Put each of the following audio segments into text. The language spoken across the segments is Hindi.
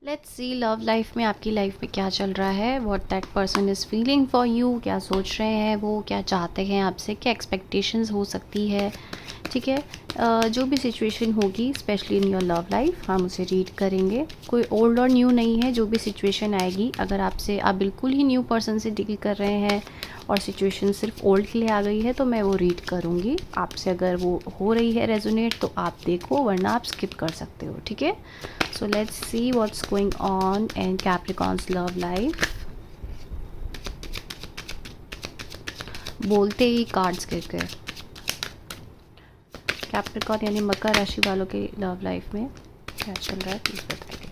लेट्स सी लव लाइफ में आपकी लाइफ में क्या चल रहा है, what that person is feeling for you, क्या सोच रहे हैं वो, क्या चाहते हैं आपसे, क्या एक्सपेक्टेशंस हो सकती है। ठीक है। जो भी सिचुएशन होगी specially in your love life हम उसे रीड करेंगे। कोई ओल्ड और न्यू नहीं है, जो भी सिचुएशन आएगी, अगर आपसे आप बिल्कुल ही न्यू पर्सन से डील कर रहे हैं और सिचुएशन सिर्फ ओल्ड के लिए आ गई है तो मैं वो रीड करूँगी। आपसे अगर वो हो रही है रेजोनेट तो आप देखो, वरना आप स्किप कर सकते हो। ठीक है। So let's see what's going on in Capricorn's love life. बोलते ही कार्ड्स गिर गए। कैप्रिकॉर्न यानी मकर राशि वालों के लव लाइफ में क्या चल रहा है प्लीज बताइए।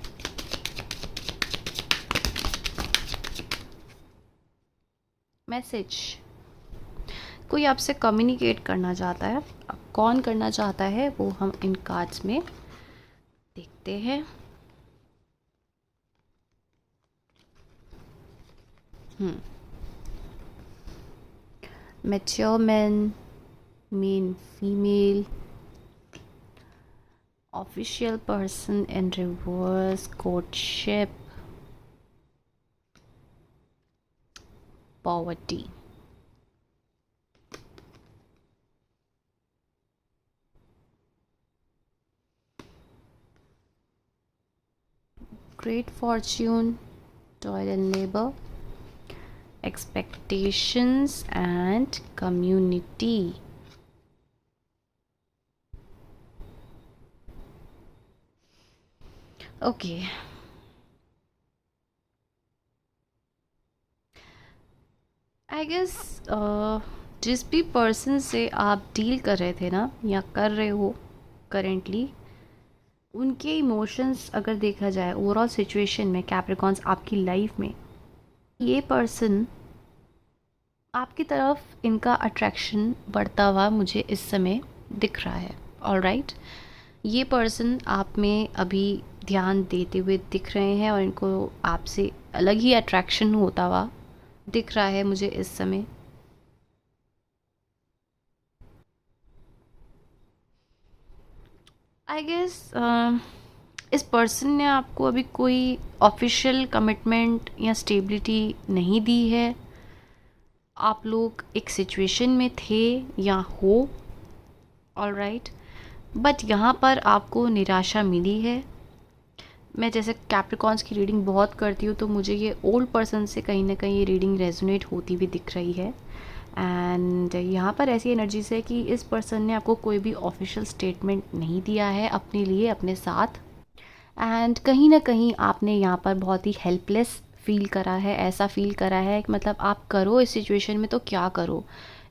मैसेज, कोई आपसे कम्युनिकेट करना चाहता है। अब कौन करना चाहता है वो हम इन कार्ड्स में देखते हैं। Mature men, mean female, official person in reverse, courtship, poverty. Great fortune, toil and labor, expectations and community. Okay. I guess जिस भी पर्सन से आप डील कर रहे थे ना या कर रहे हो करेंटली, उनके इमोशंस अगर देखा जाए ओवरऑल सिचुएशन में कैप्रिकॉन्स आपकी लाइफ में, ये पर्सन आपकी तरफ इनका अट्रैक्शन बढ़ता हुआ मुझे इस समय दिख रहा है। ऑलराइट, ये पर्सन आप में अभी ध्यान देते हुए दिख रहे हैं और इनको आपसे अलग ही अट्रैक्शन होता हुआ दिख रहा है मुझे इस समय। आई गेस इस पर्सन ने आपको अभी कोई ऑफिशियल कमिटमेंट या स्टेबिलिटी नहीं दी है। आप लोग एक सिचुएशन में थे या हो, ऑलराइट, बट यहाँ पर आपको निराशा मिली है। मैं जैसे कैप्रिकॉन्स की रीडिंग बहुत करती हूँ तो मुझे ये ओल्ड पर्सन से कहीं ना कहीं ये रीडिंग रेजोनेट होती हुई दिख रही है। एंड यहाँ पर ऐसी एनर्जीज है कि इस पर्सन ने आपको कोई भी ऑफिशियल स्टेटमेंट नहीं दिया है अपने लिए, अपने साथ। एंड कहीं ना कहीं आपने यहाँ पर बहुत ही हेल्पलेस फील करा है, ऐसा फील करा है कि मतलब आप करो इस सिचुएशन में तो क्या करो,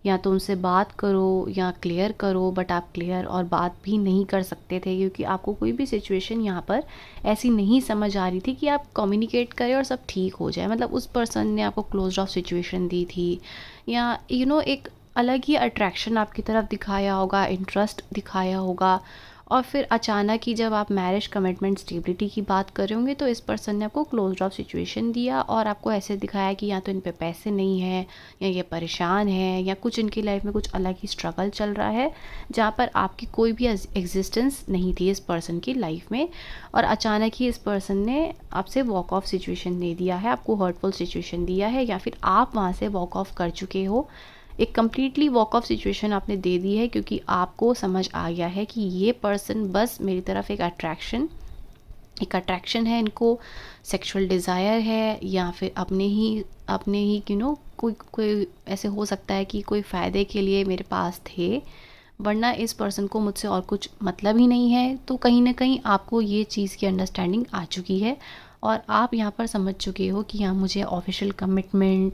या तो उनसे बात करो या क्लियर करो, बट आप क्लियर और बात भी नहीं कर सकते थे क्योंकि आपको कोई भी सिचुएशन यहाँ पर ऐसी नहीं समझ आ रही थी कि आप कम्युनिकेट करें और सब ठीक हो जाए। मतलब उस पर्सन ने आपको क्लोज ऑफ सिचुएशन दी थी या एक अलग ही अट्रैक्शन आपकी तरफ दिखाया होगा, इंटरेस्ट दिखाया होगा, और फिर अचानक ही जब आप मैरिज कमिटमेंट स्टेबिलिटी की बात कर रहे होंगे तो इस पर्सन ने आपको क्लोज ऑफ सिचुएशन दिया और आपको ऐसे दिखाया कि या तो इन पे पैसे नहीं हैं या ये परेशान है या कुछ इनकी लाइफ में कुछ अलग ही स्ट्रगल चल रहा है जहाँ पर आपकी कोई भी एग्जिस्टेंस नहीं थी इस पर्सन की लाइफ में। और अचानक ही इस पर्सन ने आपसे वॉक ऑफ सिचुएशन दे दिया है, आपको हर्टफुल सिचुएशन दिया है, या फिर आप वहाँ से वॉक ऑफ कर चुके हो। एक कम्प्लीटली वॉक ऑफ सिचुएशन आपने दे दी है क्योंकि आपको समझ आ गया है कि ये पर्सन बस मेरी तरफ एक अट्रैक्शन है, इनको सेक्सुअल डिज़ायर है या फिर अपने ही कोई ऐसे हो सकता है कि कोई फ़ायदे के लिए मेरे पास थे, वरना इस पर्सन को मुझसे और कुछ मतलब ही नहीं है। तो कहीं ना कहीं आपको ये चीज़ की अंडरस्टैंडिंग आ चुकी है और आप यहाँ पर समझ चुके हो कि यहाँ मुझे ऑफिशियल कमिटमेंट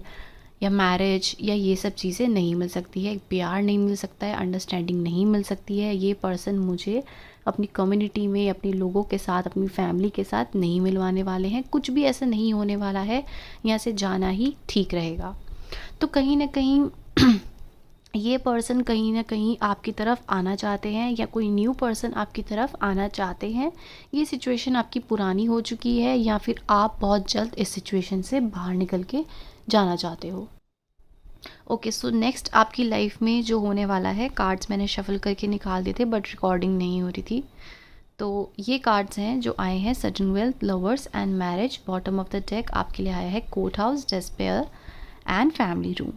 या मैरिज या ये सब चीज़ें नहीं मिल सकती है, प्यार नहीं मिल सकता है, अंडरस्टैंडिंग नहीं मिल सकती है। ये पर्सन मुझे अपनी कम्युनिटी में, अपने लोगों के साथ, अपनी फैमिली के साथ नहीं मिलवाने वाले हैं, कुछ भी ऐसा नहीं होने वाला है, यहाँ से जाना ही ठीक रहेगा। तो कहीं ना कहीं ये पर्सन कहीं ना कहीं आपकी तरफ आना चाहते हैं या कोई न्यू पर्सन आपकी तरफ आना चाहते हैं। ये सिचुएशन आपकी पुरानी हो चुकी है या फिर आप बहुत जल्द इस सिचुएशन से बाहर निकल के जाना चाहते हो। ओके, सो नेक्स्ट आपकी लाइफ में जो होने वाला है, कार्ड्स मैंने शफल करके निकाल दिए थे बट रिकॉर्डिंग नहीं हो रही थी, तो ये कार्ड्स हैं जो आए हैं, sudden wealth, lovers and marriage. Bottom of the deck आपके लिए आया है court house, despair and family room.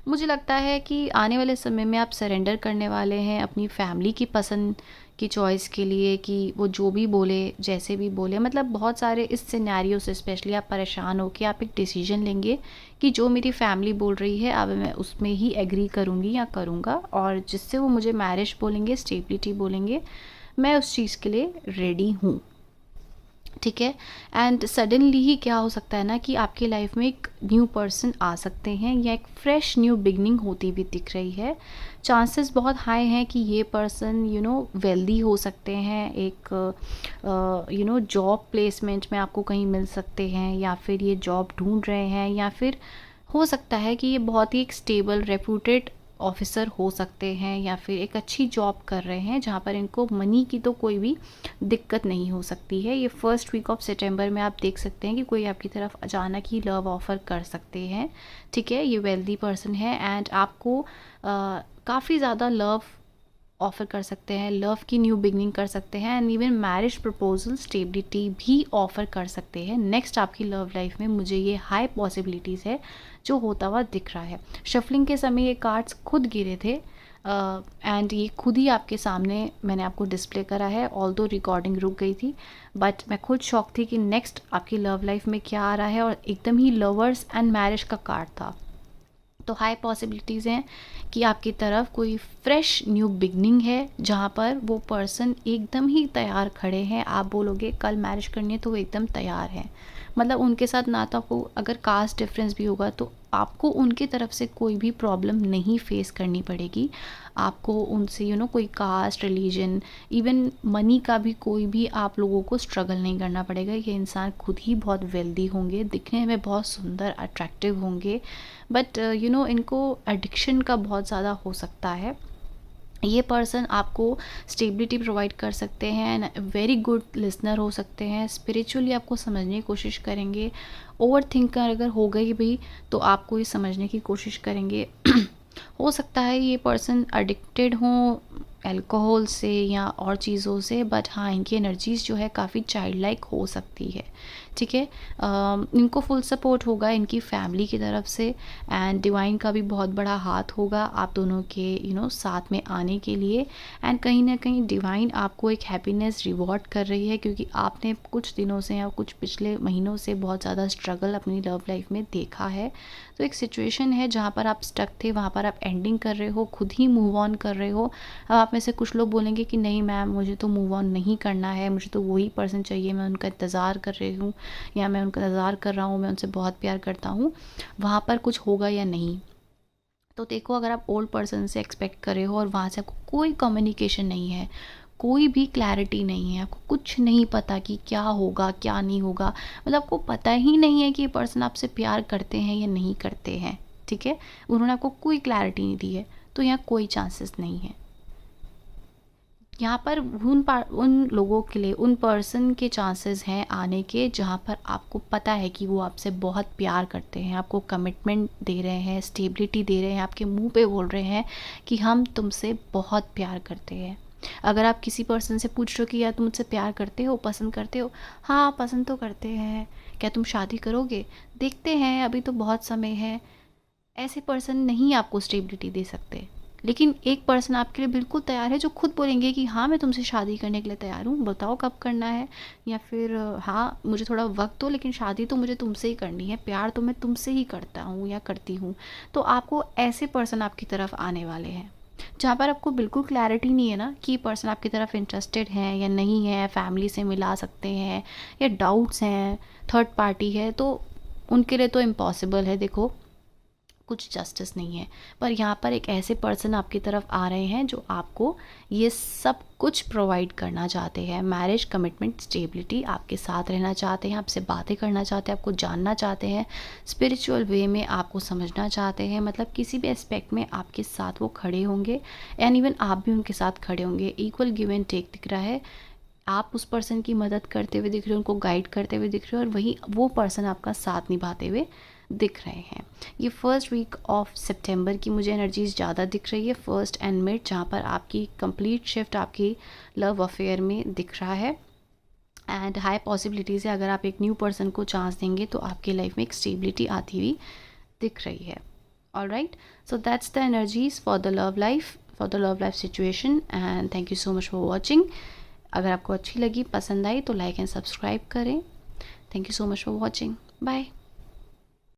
मुझे लगता है कि आने वाले समय में आप सरेंडर करने वाले हैं अपनी फैमिली की पसंद की चॉइस के लिए, कि वो जो भी बोले, जैसे भी बोले, मतलब बहुत सारे इस सिनेरियो से स्पेशली आप परेशान हो कि आप एक डिसीजन लेंगे कि जो मेरी फैमिली बोल रही है अब मैं उसमें ही एग्री करूँगी या करूँगा, और जिससे वो मुझे मैरिज बोलेंगे, स्टेबिलिटी बोलेंगे, मैं उस चीज़ के लिए रेडी हूँ। ठीक है। एंड सडनली ही क्या हो सकता है ना कि आपकी लाइफ में एक न्यू पर्सन आ सकते हैं या एक फ्रेश न्यू बिगनिंग होती हुई दिख रही है। चांसेस बहुत हाई हैं कि ये पर्सन वेल्दी हो सकते हैं, एक जॉब प्लेसमेंट में आपको कहीं मिल सकते हैं, या फिर ये जॉब ढूंढ रहे हैं, या फिर हो सकता है कि ये बहुत ही एक स्टेबल रेप्यूटेड ऑफिसर हो सकते हैं, या फिर एक अच्छी जॉब कर रहे हैं जहाँ पर इनको मनी की तो कोई भी दिक्कत नहीं हो सकती है। ये फर्स्ट वीक ऑफ सितंबर में आप देख सकते हैं कि कोई आपकी तरफ अचानक ही लव ऑफ़र कर सकते हैं। ठीक है, ये वेल्दी पर्सन है एंड आपको काफ़ी ज़्यादा लव ऑफ़र कर सकते हैं, लव की न्यू बिगनिंग कर सकते हैं, and even marriage proposal, stability भी ऑफ़र कर सकते हैं नेक्स्ट आपकी लव लाइफ में। मुझे ये हाई पॉसिबिलिटीज़ है जो होता हुआ दिख रहा है। शफलिंग के समय ये कार्ड्स खुद गिरे थे एंड ये खुद ही आपके सामने मैंने आपको डिस्प्ले करा है, ऑल्दो रिकॉर्डिंग रुक गई थी, बट मैं खुद शॉक थी कि नेक्स्ट आपकी लव लाइफ में क्या आ रहा है, और एकदम ही लवर्स एंड मैरिज का कार्ड था। तो हाई पॉसिबिलिटीज़ हैं कि आपकी तरफ कोई फ्रेश न्यू बिगनिंग है जहाँ पर वो पर्सन एकदम ही तैयार खड़े हैं। आप बोलोगे कल मैरिज करनी है तो वो एकदम तैयार हैं, मतलब उनके साथ ना तो आपको अगर कास्ट डिफरेंस भी होगा तो आपको उनकी तरफ से कोई भी प्रॉब्लम नहीं फेस करनी पड़ेगी। आपको उनसे कोई कास्ट, रिलीजन, इवन मनी का भी कोई भी आप लोगों को स्ट्रगल नहीं करना पड़ेगा। ये इंसान खुद ही बहुत वेल्दी होंगे, दिखने में बहुत सुंदर, अट्रैक्टिव होंगे, बट इनको एडिक्शन का बहुत ज़्यादा हो सकता है। ये पर्सन आपको स्टेबिलिटी प्रोवाइड कर सकते हैं, वेरी गुड लिसनर हो सकते हैं, स्पिरिचुअली आपको समझने की कोशिश करेंगे। ओवर थिंकर अगर हो गई भी तो आपको ये समझने की कोशिश करेंगे। हो सकता है ये पर्सन एडिक्टेड हों अल्कोहल से या और चीज़ों से, बट हाँ इनकी एनर्जीज़ जो है काफ़ी चाइल्ड लाइक हो सकती है। ठीक है, इनको फुल सपोर्ट होगा इनकी फैमिली की तरफ से, एंड डिवाइन का भी बहुत बड़ा हाथ होगा आप दोनों के साथ में आने के लिए। एंड कहीं ना कहीं डिवाइन आपको एक हैप्पीनेस रिवॉर्ड कर रही है, क्योंकि आपने कुछ दिनों से या कुछ पिछले महीनों से बहुत ज़्यादा स्ट्रगल अपनी लव लाइफ में देखा है। तो एक सिचुएशन है जहाँ पर आप स्टक थे, वहाँ पर आप एंडिंग कर रहे हो, खुद ही मूव ऑन कर रहे हो। अब आप में से कुछ लोग बोलेंगे कि नहीं मैम मुझे तो मूव ऑन नहीं करना है, मुझे तो वही पर्सन चाहिए, मैं उनका इंतज़ार कर रही हूँ या मैं उनका इंतज़ार कर रहा हूँ, मैं उनसे बहुत प्यार करता हूँ, वहाँ पर कुछ होगा या नहीं। तो देखो, अगर आप ओल्ड पर्सन से एक्सपेक्ट कर रहे हो और वहाँ से आपको कोई कम्युनिकेशन नहीं है, कोई भी क्लैरिटी नहीं है, आपको कुछ नहीं पता कि क्या होगा क्या नहीं होगा, मतलब आपको पता ही नहीं है कि ये पर्सन आपसे प्यार करते हैं या नहीं करते हैं। ठीक है, उन्होंने आपको कोई क्लैरिटी नहीं दी है, तो यहाँ कोई चांसेस नहीं है। यहाँ पर उन लोगों के लिए, उन पर्सन के चांसेस हैं आने के जहाँ पर आपको पता है कि वो आपसे बहुत प्यार करते हैं, आपको कमिटमेंट दे रहे हैं, स्टेबिलिटी दे रहे हैं, आपके मुंह पे बोल रहे हैं कि हम तुमसे बहुत प्यार करते हैं। अगर आप किसी पर्सन से पूछ रहे हो कि यार तुम मुझसे प्यार करते हो, पसंद करते हो, हाँ पसंद तो करते हैं, क्या तुम शादी करोगे, देखते हैं अभी तो बहुत समय है, ऐसे पर्सन नहीं आपको स्टेबिलिटी दे सकते। लेकिन एक पर्सन आपके लिए बिल्कुल तैयार है, जो खुद बोलेंगे कि हाँ मैं तुमसे शादी करने के लिए तैयार हूँ, बताओ कब करना है, या फिर हाँ मुझे थोड़ा वक्त दो लेकिन शादी तो मुझे तुमसे ही करनी है, प्यार तो मैं तुमसे ही करता हूँ या करती हूँ। तो आपको ऐसे पर्सन आपकी तरफ आने वाले हैं जहाँ पर आपको बिल्कुल क्लैरिटी नहीं है ना कि पर्सन आपकी तरफ इंटरेस्टेड है या नहीं है, फैमिली से मिला सकते हैं या डाउट्स हैं, थर्ड पार्टी है, तो उनके लिए तो इम्पॉसिबल है। देखो कुछ जस्टिस नहीं है, पर यहाँ पर एक ऐसे पर्सन आपकी तरफ आ रहे हैं जो आपको ये सब कुछ प्रोवाइड करना चाहते हैं, मैरिज, कमिटमेंट, स्टेबिलिटी, आपके साथ रहना चाहते हैं, आपसे बातें करना चाहते हैं, आपको जानना चाहते हैं, स्पिरिचुअल वे में आपको समझना चाहते हैं, मतलब किसी भी एस्पेक्ट में आपके साथ वो खड़े होंगे एंड इवन आप भी उनके साथ खड़े होंगे। इक्वल गिव एंड टेक दिख रहा है, आप उस पर्सन की मदद करते हुए दिख रहे हो, उनको गाइड करते हुए दिख रहे हो, और वही वो पर्सन आपका साथ निभाते हुए दिख रहे हैं। ये फर्स्ट वीक ऑफ सितंबर की मुझे एनर्जीज ज़्यादा दिख रही है, फर्स्ट एंड मिड, जहाँ पर आपकी कंप्लीट शिफ्ट आपकी लव अफेयर में दिख रहा है। एंड हाई पॉसिबिलिटीज़ है, अगर आप एक न्यू पर्सन को चांस देंगे तो आपकी लाइफ में एक स्टेबिलिटी आती हुई दिख रही है। Alright, so that's the energies for the love life, for the love life situation. And thank you so much for watching. अगर आपको अच्छी लगी, पसंद आई तो लाइक एंड सब्सक्राइब करें। Thank you so much for watching. Bye.